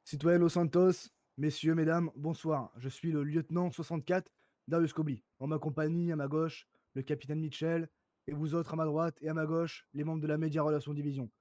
Citoyen Los Santos, messieurs, mesdames, bonsoir. Je suis le lieutenant 64 Darius Kobli. En ma compagnie, à ma gauche, le capitaine Mitchell, et vous autres à ma droite et à ma gauche, les membres de la Media Relations Division.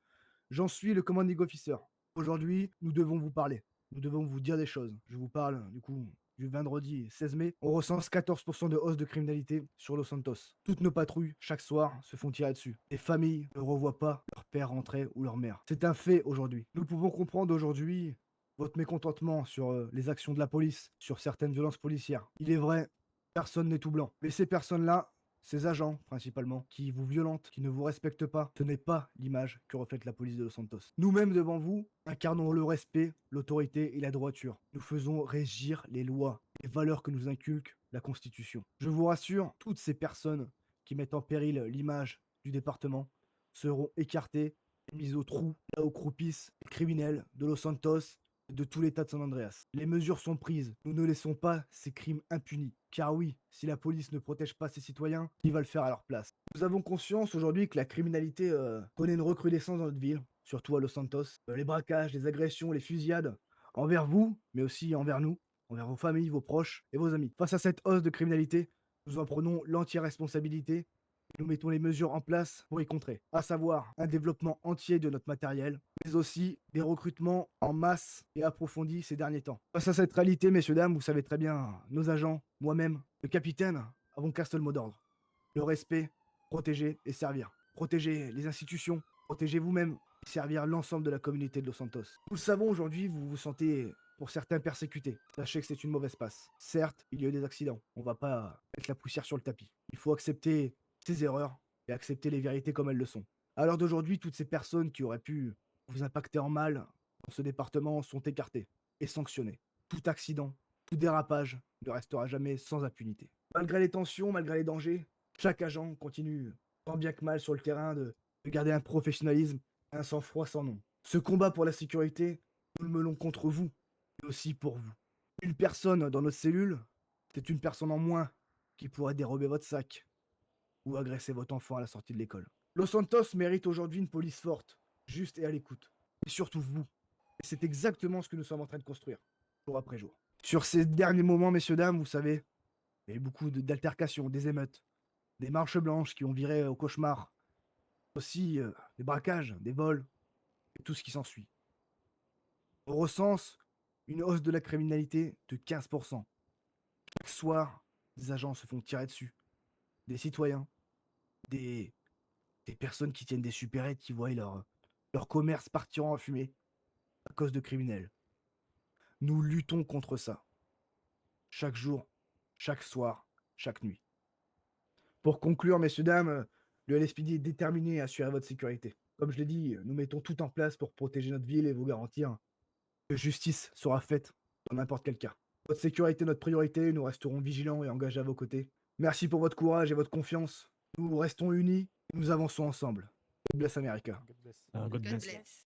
J'en suis le commanding officer. Aujourd'hui, nous devons vous parler. Nous devons vous dire des choses. Je vous parle, du coup, du vendredi 16 mai. On recense 14% de hausse de criminalité sur Los Santos. Toutes nos patrouilles, chaque soir, se font tirer dessus. Les familles ne revoient pas leur père rentrer ou leur mère. C'est un fait aujourd'hui. Nous pouvons comprendre aujourd'hui votre mécontentement sur les actions de la police, sur certaines violences policières. Il est vrai, personne n'est tout blanc. Mais ces personnes-là, ces agents, principalement, qui vous violentent, qui ne vous respectent pas, ce n'est pas l'image que reflète la police de Los Santos. Nous-mêmes, devant vous, incarnons le respect, l'autorité et la droiture. Nous faisons régir les lois, les valeurs que nous inculque la Constitution. Je vous rassure, toutes ces personnes qui mettent en péril l'image du département seront écartées et mises au trou, là où croupissent les criminels de Los Santos, de tout l'état de San Andreas. Les mesures sont prises. Nous ne laissons pas ces crimes impunis. Car oui, si la police ne protège pas ses citoyens, qui va le faire à leur place? Nous avons conscience aujourd'hui que la criminalité connaît une recrudescence dans notre ville, surtout à Los Santos. Les braquages, les agressions, les fusillades, envers vous, mais aussi envers nous, envers vos familles, vos proches et vos amis. Face à cette hausse de criminalité, nous en prenons l'entière responsabilité. Nous mettons les mesures en place pour y contrer, à savoir un développement entier de notre matériel, mais aussi des recrutements en masse et approfondis ces derniers temps. Face à cette réalité, messieurs, dames, vous savez très bien, nos agents, moi-même, le capitaine, avons qu'un seul mot d'ordre. Le respect, protéger et servir. Protéger les institutions, protéger vous-même et servir l'ensemble de la communauté de Los Santos. Nous le savons aujourd'hui, vous vous sentez pour certains persécutés. Sachez que c'est une mauvaise passe. Certes, il y a eu des accidents. On va pas mettre la poussière sur le tapis. Il faut accepter ses erreurs et accepter les vérités comme elles le sont. À l'heure d'aujourd'hui, toutes ces personnes qui auraient pu vous impacter en mal dans ce département sont écartées et sanctionnées. Tout accident, tout dérapage ne restera jamais sans impunité. Malgré les tensions, malgré les dangers, chaque agent continue, tant bien que mal sur le terrain, de garder un professionnalisme, un sang-froid sans nom. Ce combat pour la sécurité, nous le menons contre vous, mais aussi pour vous. Une personne dans notre cellule, c'est une personne en moins qui pourrait dérober votre sac ou agresser votre enfant à la sortie de l'école. Los Santos mérite aujourd'hui une police forte, juste et à l'écoute. Et surtout vous. Et c'est exactement ce que nous sommes en train de construire, jour après jour. Sur ces derniers moments, messieurs, dames, vous savez, il y a eu beaucoup d'altercations, des émeutes, des marches blanches qui ont viré au cauchemar. Aussi des braquages, des vols, et tout ce qui s'ensuit. On recense une hausse de la criminalité de 15%. Chaque soir, des agents se font tirer dessus. Des citoyens, des personnes qui tiennent des supérettes qui voient leur commerce partir en fumée à cause de criminels. Nous luttons contre ça. Chaque jour, chaque soir, chaque nuit. Pour conclure, messieurs, dames, le LSPD est déterminé à assurer votre sécurité. Comme je l'ai dit, nous mettons tout en place pour protéger notre ville et vous garantir que justice sera faite dans n'importe quel cas. Votre sécurité est notre priorité, nous resterons vigilants et engagés à vos côtés. Merci pour votre courage et votre confiance. Nous restons unis et nous avançons ensemble. God bless America. God bless. God God bless. bless.